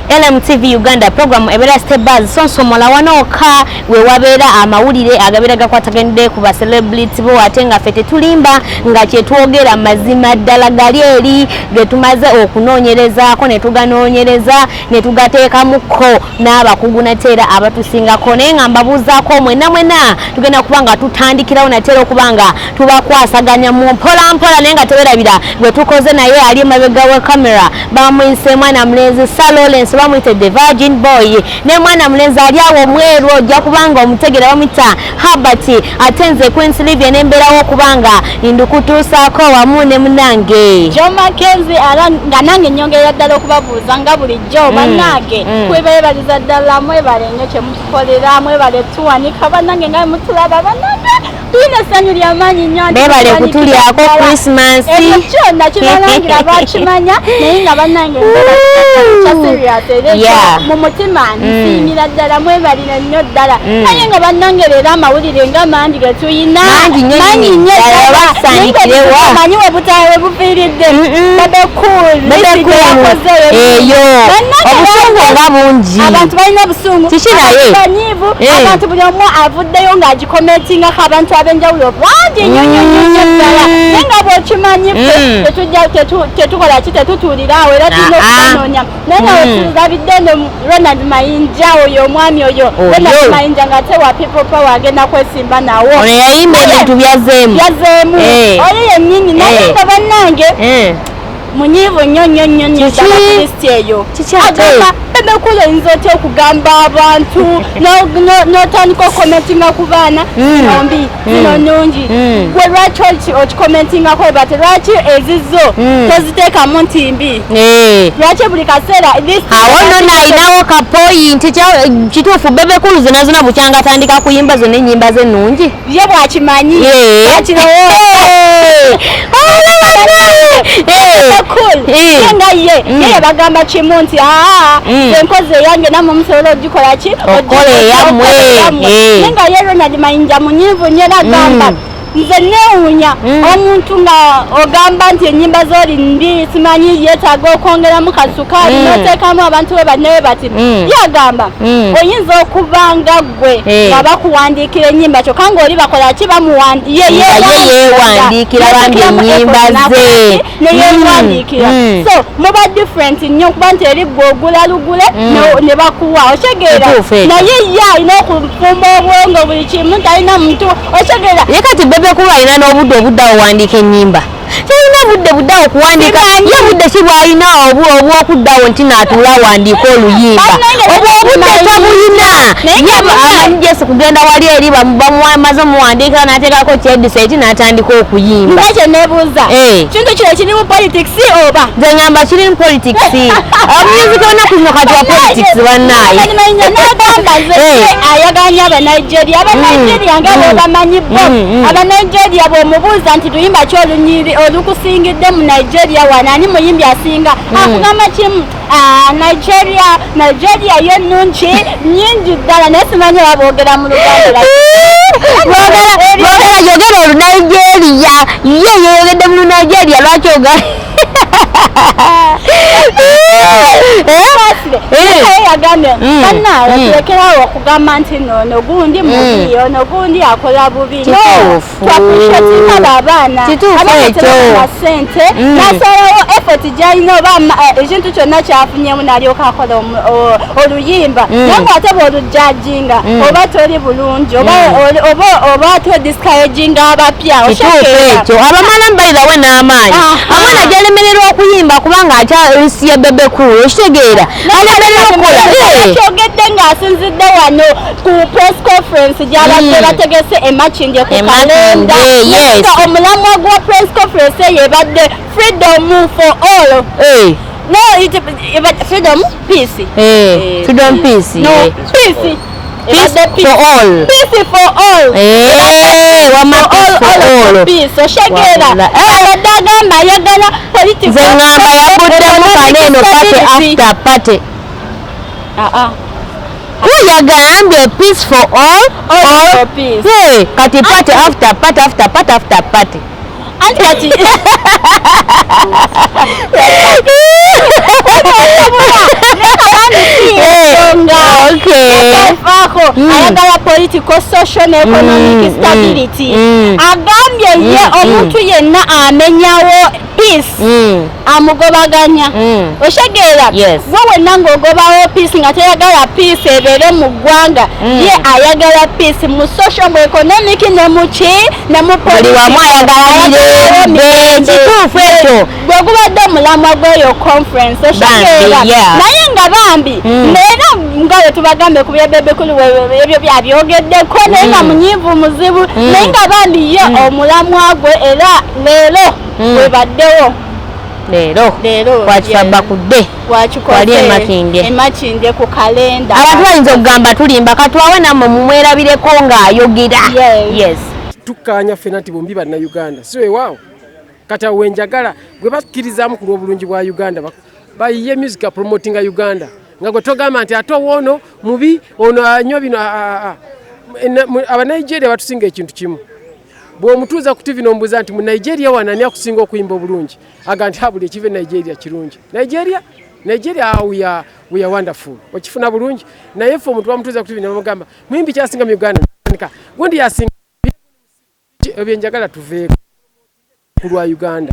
LMTV Uganda program ebera stebaz sonsomola wanoka we wabera amawulire agabera gakwatagende ku ba celebrity bo atenga fete tulimba nga kyetwogera mazima ddala gali eri getumaze okunoonyereza ko ne tuganoonyereza ne tugateeka muko n'abakugu natera abatusinga ko naye nga mbabuuzaako mwena tugenda kubanga tutandikirawo natera okubanga tubakwasaganya mu mpola naye nga teberabira gwe tukoze naye ali emabega wa kamera bamwise mwana mulenzi Lawrence bamwite the Virgin Boy ne mwana mulenzi ali awo mweru ojja kubanga omutegera bamwita Herbert atenze Queen's Livia nemberawo kubanga indukutuusaako wamu ne munange John Mackenzie nga nange nyongera ddala okubabuuza nga bulijjo bannange kwebaliza ddala mwebale nnyo kye mutukolera mwebale tuwanika bannange nga mutulaba bannange tuyina essanyu ly'amaanyi nnyo bebale kutulyako Christmas kyonna kibalangira bakimanya naye nga bannange mu mutima nsiimira ddala mwebalire nnyo ddala naye nga bannange leero amawulire nga mangi ge tuyina mangi nnyo manyi we butawe bufiiridde eyo obusungu nga bungi abantu balina obusungu banyiivu abantu buli omu avuddeyo ng'agikomentingako abantu ab'enjawulo bangi nnyo ddala naye nga bw'okimanyi tetukola ki tetutuulira awo era tulina okubanoonya naye nga wetulabidde no Ronald Mayinja oyo omwami oyo Ronald Mayinja nga tewa people power agenda kwesimba nawo ono yayimba ebintu byazeemu oyo yennyini naye nga bannange munyiivu nnyo kristi eyo agamba bebekulu oyinza otya okugamba abantu n'otandika okomentinga ku baana zino zino nnungi gwe lwaki okikomentingako bate lwaki ezizo toziteekamu nti mbi lwaki buli kaseera awo nno nayinawo kapoyinti kituufu bebekulu zona zona bukyanga atandika kuyimba zonna ennyimba ze ennungi ye bwakimanyi nga ye bagamba kimu nti enkozi eyange namwe musobola ogikola ki okola eyammwe naye nga ye Ronald Mayinja munyiivu nnyo era agamba nze neewuunya omuntu nga ogamba nti ennyimba z'oli mbi simanyi yeetaaga okwongeramu kasukaali n'oteekamu abantu be bannewe bati yagamba oyinza okuba nga ggwe nga bakuwandiikira ennyimba kyokka ng'oli bakola ki yeewandiikira bambi ennyimba ze neyeewandiikira so muba different nnyo okuba nti eri ggwe ogula lugule ne bakuwa otegeera naye ye alina okufumba obwongo buli kimu talina muntu otegeera bebekulu alina n'obudde obuddawo owandiika ennyimba talina budde okuwandiika ye budde si bwalina obwokuddawo nti naatuula awandiika oluyimba obwo obudde tabulina amanyi jesi kugenda wali eri bamaze omuwandiika n'ateekako kyediseti n'atandika okuyimba nakye neebuuza kintu kino kiri mu politics oba nze ngamba kiri mu politics omunyuzi tonaku zino kati wa politics bannaaye n'agamba nze ayaganya abanigeria nga bwebamanyi bo abanigeria bw'omubuuza nti luyimba ki olukusingidde mu Nigeria wano ani muyimbi asinga akugamba kimu Nigeria yo nnungi nnyingi ddala naye simanyi baboogera mu Luganda yogera olunigeria ye yeyogedde mu Nigeria lwaki yagambye bannaawe tulekerawo okugamba nti no gundi mubi ono gundi akola bubi twapushatinaba abaana abateebana ssente nasalawo effort gyalina oba ekintu kyonna kyafunyemu n'alyoka akola oluyimba naye ng'ate bw'olujajinga oba toli bulungi oba todiscouraginga abapya ekyo abamala mbalirawe n'amaanyi amwana gyalemererwa okuyimba kubanga akyalisiye bebekulu okitegeera alemererwa okukola kyogedde ng'asinzidde wano ku press conference gy'abadde bategese emakindye ku kalenda omulamwa gwa press conference yebadde freedom for all no freedom peace freedom peace Peace for all. Peace for all. Peace. Oshegera. Abadagamba yagala politics. Zengamba yabuddemu kaneno party after party. Yagambye peace for all. All for peace. Kati party after party after party after party. Kati. agezaako ayagala political social and economic stability agambye ye omuntu yenna amenyawo peace amugobaganya oshegeera gwe wenna ng'ogobawo peace nga teyagala peace ebeere mu ggwanga ye ayagala peace mu social mu economic ne mu ki ne mu kituufu ekyo bwe gubadde omulamwa gw'eyo conference oshegeera naye nga bambi neera nga bwe tubagambe ku byebebekulu ebyo byabyogeddeko naye nga munyiivu muzibu naye nga bambi ye omulamwa gwe era leero webaddewo leero wakifabba kudde wali emakinde ku kalenda abantu bayinza okugamba tulimba katwawe nammwe mumwerabireko ng'ayogera tukkaanya ffena nti bombi bannayuganda si weewaawo kati awo wenjagala gwe bakkirizaamu ku lw'obulungi bwa uganda bayiye music promotinga uganda nga gwe togamba nti ate owoono mubi ono anywa bino abanigeria batusinga ekintu kimu bw'omutuuza ku TV n'ombuuza nti mu Nigeria wanani akusinga okuyimba obulungi aga nti habuli ekiva e Nigeria kirungi Nigeria we are wonderful okifuna bulungi naye ffe omuntu bamutuuza ku TV n'amugamba muyimbi kyasinga mu Uganda gundi yasinga ebyo njagala tuveeko ku lwa Uganda